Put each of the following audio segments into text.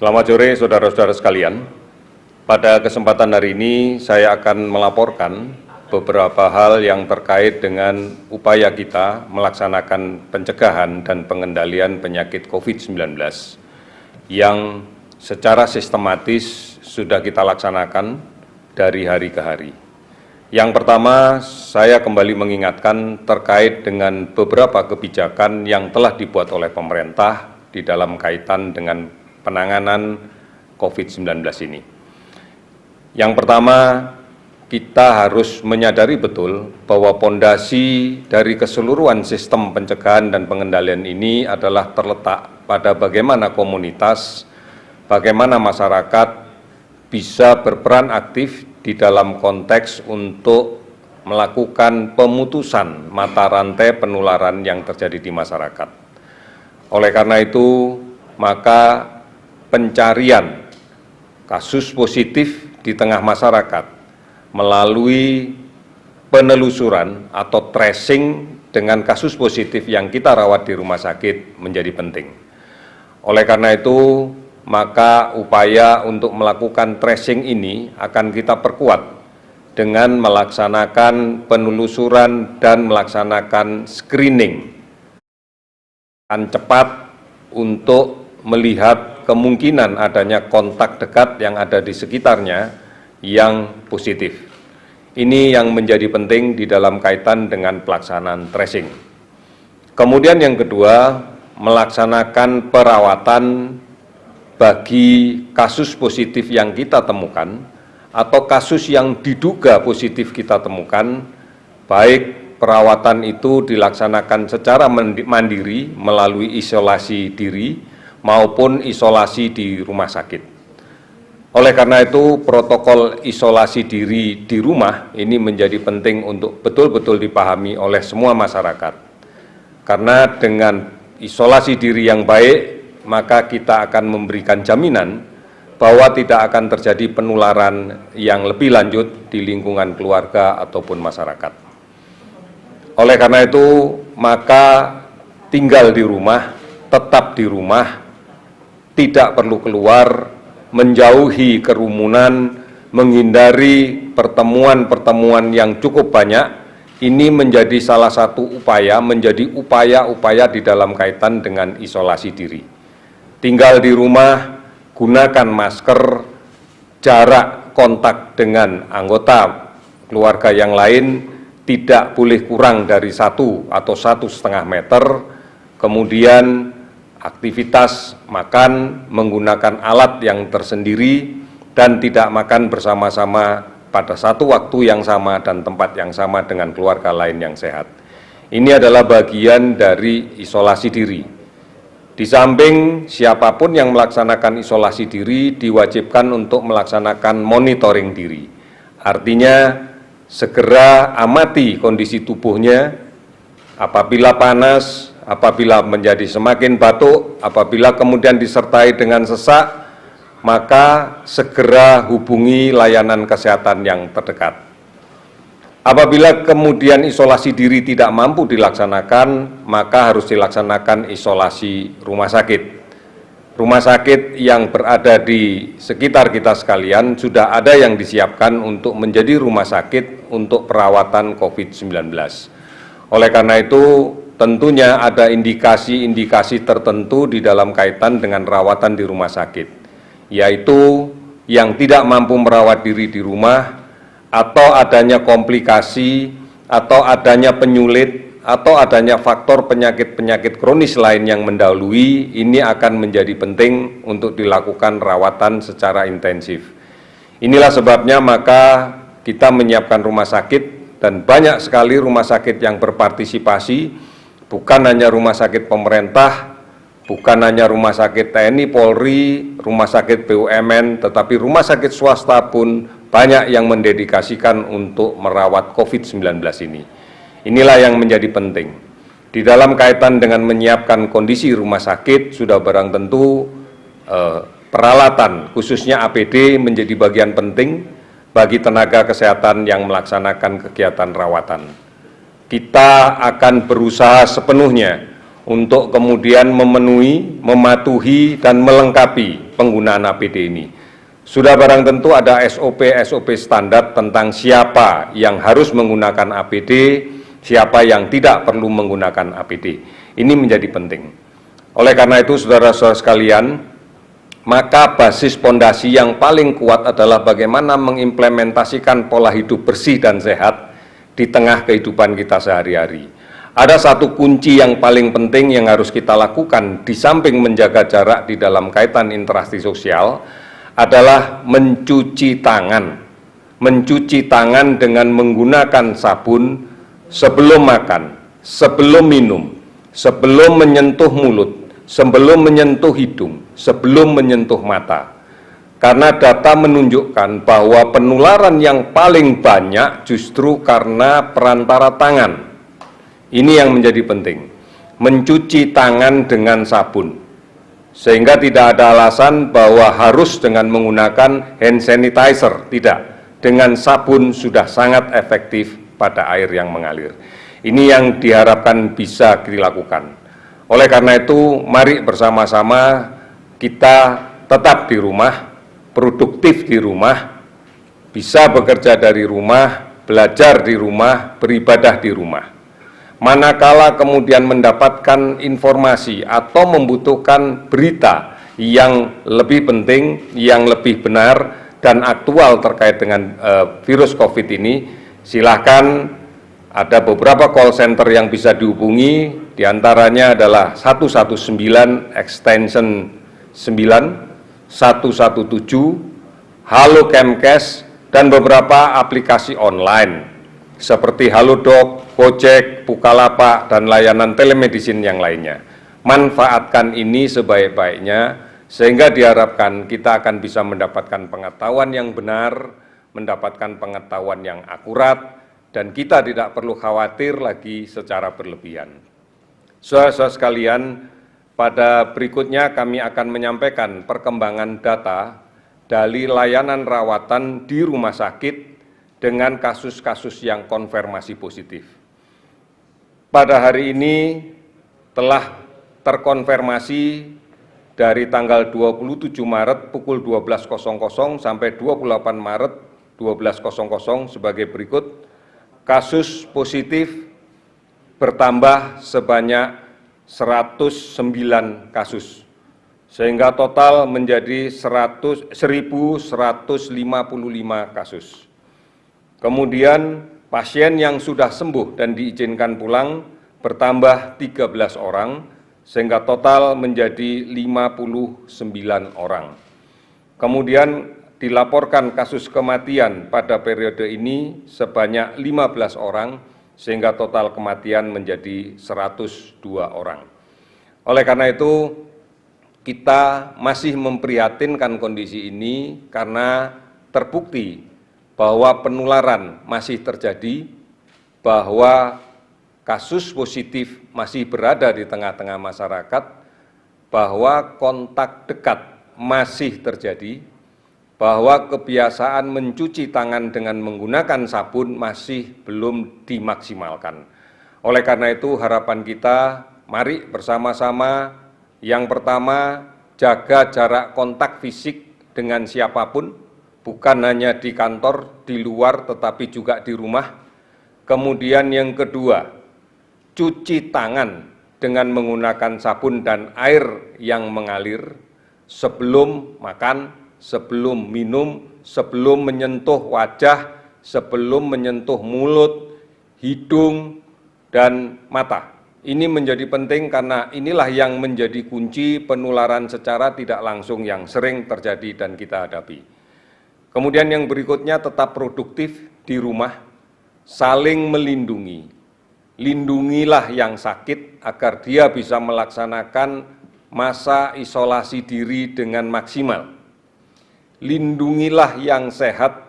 Selamat sore saudara-saudara sekalian. Pada kesempatan hari ini saya akan melaporkan beberapa hal yang terkait dengan upaya kita melaksanakan pencegahan dan pengendalian penyakit COVID-19 yang secara sistematis sudah kita laksanakan dari hari ke hari. Yang pertama, saya kembali mengingatkan terkait dengan beberapa kebijakan yang telah dibuat oleh pemerintah di dalam kaitan dengan penanganan COVID-19 ini. Yang pertama, kita harus menyadari betul bahwa pondasi dari keseluruhan sistem pencegahan dan pengendalian ini adalah terletak pada bagaimana komunitas, bagaimana masyarakat bisa berperan aktif di dalam konteks untuk melakukan pemutusan mata rantai penularan yang terjadi di masyarakat. Oleh karena itu, maka pencarian kasus positif di tengah masyarakat melalui penelusuran atau tracing dengan kasus positif yang kita rawat di rumah sakit menjadi penting. Oleh karena itu, maka upaya untuk melakukan tracing ini akan kita perkuat dengan melaksanakan penelusuran dan melaksanakan screening yang cepat untuk melihat kemungkinan adanya kontak dekat yang ada di sekitarnya yang positif. Ini yang menjadi penting di dalam kaitan dengan pelaksanaan tracing. Kemudian yang kedua, melaksanakan perawatan bagi kasus positif yang kita temukan atau kasus yang diduga positif kita temukan, baik perawatan itu dilaksanakan secara mandiri melalui isolasi diri maupun isolasi di rumah sakit. Oleh karena itu, protokol isolasi diri di rumah ini menjadi penting untuk betul-betul dipahami oleh semua masyarakat. Karena dengan isolasi diri yang baik, maka kita akan memberikan jaminan bahwa tidak akan terjadi penularan yang lebih lanjut di lingkungan keluarga ataupun masyarakat. Oleh karena itu, maka tinggal di rumah, tetap di rumah, tidak perlu keluar, menjauhi kerumunan, menghindari pertemuan-pertemuan yang cukup banyak. Ini menjadi salah satu upaya, menjadi upaya-upaya di dalam kaitan dengan isolasi diri. Tinggal di rumah, gunakan masker, jarak kontak dengan anggota keluarga yang lain tidak boleh kurang dari 1 atau 1,5 meter, kemudian aktivitas makan menggunakan alat yang tersendiri dan tidak makan bersama-sama pada satu waktu yang sama dan tempat yang sama dengan keluarga lain yang sehat. Ini adalah bagian dari isolasi diri. Di samping siapapun yang melaksanakan isolasi diri diwajibkan untuk melaksanakan monitoring diri. Artinya segera amati kondisi tubuhnya, apabila panas, apabila menjadi semakin batuk, apabila kemudian disertai dengan sesak, maka segera hubungi layanan kesehatan yang terdekat. Apabila kemudian isolasi diri tidak mampu dilaksanakan, maka harus dilaksanakan isolasi rumah sakit. Rumah sakit yang berada di sekitar kita sekalian sudah ada yang disiapkan untuk menjadi rumah sakit untuk perawatan COVID-19. Oleh karena itu, tentunya ada indikasi-indikasi tertentu di dalam kaitan dengan rawatan di rumah sakit, yaitu yang tidak mampu merawat diri di rumah, atau adanya komplikasi, atau adanya penyulit, atau adanya faktor penyakit-penyakit kronis lain yang mendahului, ini akan menjadi penting untuk dilakukan rawatan secara intensif. Inilah sebabnya maka kita menyiapkan rumah sakit, dan banyak sekali rumah sakit yang berpartisipasi, bukan hanya rumah sakit pemerintah, bukan hanya rumah sakit TNI, Polri, rumah sakit BUMN, tetapi rumah sakit swasta pun banyak yang mendedikasikan untuk merawat COVID-19 ini. Inilah yang menjadi penting. Di dalam kaitan dengan menyiapkan kondisi rumah sakit, sudah barang tentu peralatan, khususnya APD, menjadi bagian penting bagi tenaga kesehatan yang melaksanakan kegiatan rawatan. Kita akan berusaha sepenuhnya untuk kemudian memenuhi, mematuhi, dan melengkapi penggunaan APD ini. Sudah barang tentu ada SOP standar tentang siapa yang harus menggunakan APD, siapa yang tidak perlu menggunakan APD. Ini menjadi penting. Oleh karena itu, saudara-saudara sekalian, maka basis pondasi yang paling kuat adalah bagaimana mengimplementasikan pola hidup bersih dan sehat di tengah kehidupan kita sehari-hari. Ada satu kunci yang paling penting yang harus kita lakukan di samping menjaga jarak di dalam kaitan interaksi sosial adalah mencuci tangan. Mencuci tangan dengan menggunakan sabun sebelum makan, sebelum minum, sebelum menyentuh mulut, sebelum menyentuh hidung, sebelum menyentuh mata. Karena data menunjukkan bahwa penularan yang paling banyak justru karena perantara tangan. Ini yang menjadi penting, mencuci tangan dengan sabun. Sehingga tidak ada alasan bahwa harus dengan menggunakan hand sanitizer, tidak. Dengan sabun sudah sangat efektif pada air yang mengalir. Ini yang diharapkan bisa dilakukan. Oleh karena itu, mari bersama-sama kita tetap di rumah, produktif di rumah, bisa bekerja dari rumah, belajar di rumah, beribadah di rumah. Manakala kemudian mendapatkan informasi atau membutuhkan berita yang lebih penting, yang lebih benar dan aktual terkait dengan virus COVID ini, silakan. Ada beberapa call center yang bisa dihubungi, diantaranya adalah 119 extension 9, 117, Halo Kemkes, dan beberapa aplikasi online seperti Halodoc, Gojek, Bukalapak, dan layanan telemedicine yang lainnya. Manfaatkan ini sebaik-baiknya sehingga diharapkan kita akan bisa mendapatkan pengetahuan yang benar, mendapatkan pengetahuan yang akurat, dan kita tidak perlu khawatir lagi secara berlebihan. Saudara-saudara sekalian, pada berikutnya kami akan menyampaikan perkembangan data dari layanan rawatan di rumah sakit dengan kasus-kasus yang konfirmasi positif. Pada hari ini telah terkonfirmasi dari tanggal 27 Maret pukul 12.00 sampai 28 Maret 12.00 sebagai berikut. Kasus positif bertambah sebanyak 109 kasus, sehingga total menjadi 1.155 kasus. Kemudian pasien yang sudah sembuh dan diizinkan pulang bertambah 13 orang, sehingga total menjadi 59 orang. Kemudian dilaporkan kasus kematian pada periode ini sebanyak 15 orang, sehingga total kematian menjadi 102 orang. Oleh karena itu, kita masih memprihatinkan kondisi ini karena terbukti bahwa penularan masih terjadi, bahwa kasus positif masih berada di tengah-tengah masyarakat, bahwa kontak dekat masih terjadi, bahwa kebiasaan mencuci tangan dengan menggunakan sabun masih belum dimaksimalkan. Oleh karena itu, harapan kita, mari bersama-sama, yang pertama, jaga jarak kontak fisik dengan siapapun, bukan hanya di kantor, di luar, tetapi juga di rumah. Kemudian yang kedua, cuci tangan dengan menggunakan sabun dan air yang mengalir sebelum makan, sebelum minum, sebelum menyentuh wajah, sebelum menyentuh mulut, hidung, dan mata. Ini menjadi penting karena inilah yang menjadi kunci penularan secara tidak langsung yang sering terjadi dan kita hadapi. Kemudian yang berikutnya, tetap produktif di rumah, saling melindungi. Lindungilah yang sakit agar dia bisa melaksanakan masa isolasi diri dengan maksimal. Lindungilah yang sehat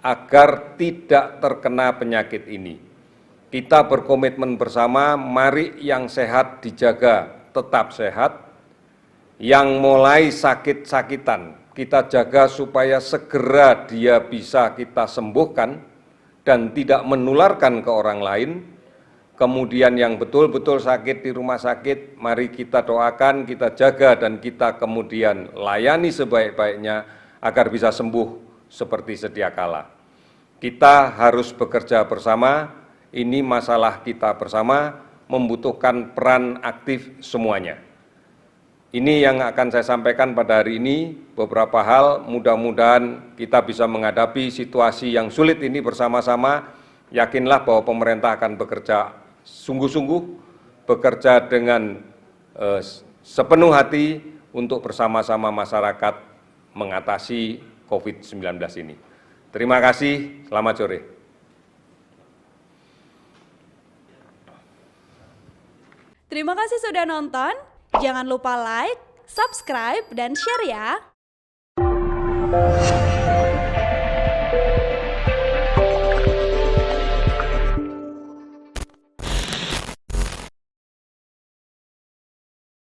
agar tidak terkena penyakit ini. Kita berkomitmen bersama, mari yang sehat dijaga tetap sehat, yang mulai sakit-sakitan kita jaga supaya segera dia bisa kita sembuhkan dan tidak menularkan ke orang lain. kemudian yang betul-betul sakit di rumah sakit, mari kita doakan, kita jaga, dan kita kemudian layani sebaik-baiknya agar bisa sembuh seperti sedia kala. Kita harus bekerja bersama, ini masalah kita bersama, membutuhkan peran aktif semuanya. Ini yang akan saya sampaikan pada hari ini, beberapa hal mudah-mudahan kita bisa menghadapi situasi yang sulit ini bersama-sama. Yakinlah bahwa pemerintah akan bekerja sungguh-sungguh, bekerja dengan sepenuh hati untuk bersama-sama masyarakat mengatasi COVID-19 ini. Terima kasih, selamat sore. Terima kasih sudah nonton. Jangan lupa like, subscribe, dan share ya.